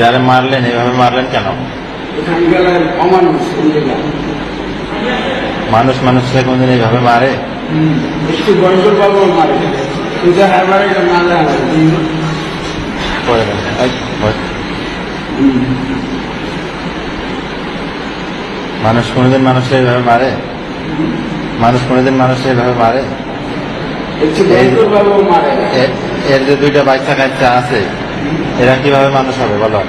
যারা মারলেন এভাবে মারলেন কেন? মানুষ মানুষকে কোনদিন এইভাবে মারে? একটু গড়গড় পাবো মারে পূজা হারবারে মারা করে দেন। মানুষ কোনদিন মানুষকে এইভাবে মারে? মানুষ কোনদিন মানুষকে এইভাবে মারে? একটু গড়গড় পাবো মারে। এর যে দুইটা বাচ্চা কাচ্চা আছে এরা কিভাবে মানুষ হবে বলো?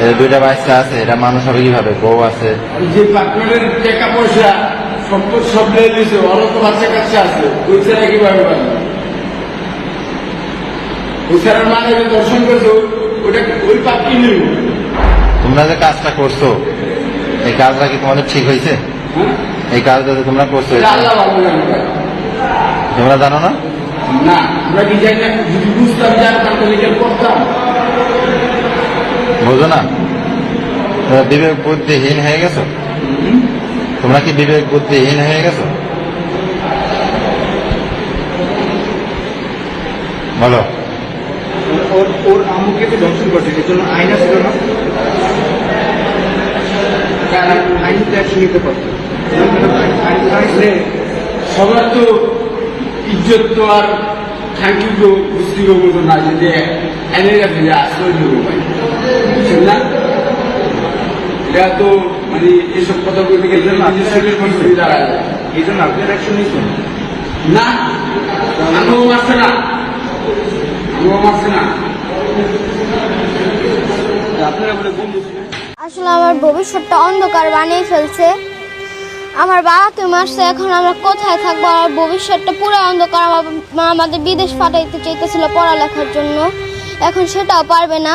এর দুইটা বাচ্চা আছে এরা মানুষ হবে কিভাবে? বউ আছে, যে পার্টনারের টাকা পয়সা সম্পদ সব নিয়ে নিয়েছে, ওরা তো বাচ্চা কাচ্চা আছে, ওই ছাড়া কিভাবে পারবে? ওই ছাড়া মানে দর্শন করছো ওটা ওই পাপ কি নেব? তোমরা যে কাজটা করছো এই কাজটা কি তোমাদের ঠিক হয়েছে? এই কাজটা যে তোমরা করছো আল্লাহ ভালো জানে। তোমরা জানো না? না আমরা কি জানি না, যদি বুঝতাম জানতাম তাহলে কি করতাম? বুঝো না? তোমরা বিবেক বুদ্ধিহীন হয়ে গেছো। তোমরা কি বিবেক বুদ্ধিহীন হয়ে গেছো? বলো। ওর আম্মুকে তো দর্শন করছে, এর জন্য আইনা ছিল না, আইন তো অ্যাকশন নিতে পারতো। সবার তো ইজ্জত তো আর থ্যাংক ইউ তো বুঝতে বলতো না, যে এনের কাছে যে আশ্রয় দেবো ভাই, বুঝছেন না? এটা তো মানে এসব কথা বলতে গেলে এই জন্য আপনার অ্যাকশন নিয়েছেন না, আমিও মারছে না, আমিও মারছে না। আপনারা বলে বন্ধু আসলে আমার ভবিষ্যৎটা অন্ধকার বানিয়ে ফেলছে। আমার বাবাকে মারছে, এখন আমরা কোথায় থাকবো? আমার ভবিষ্যৎটা পুরো অন্ধকার। আমার মা আমাদের বিদেশ পাঠাইতে চাইতেছিল পড়ালেখার জন্য, এখন সেটাও পারবে না।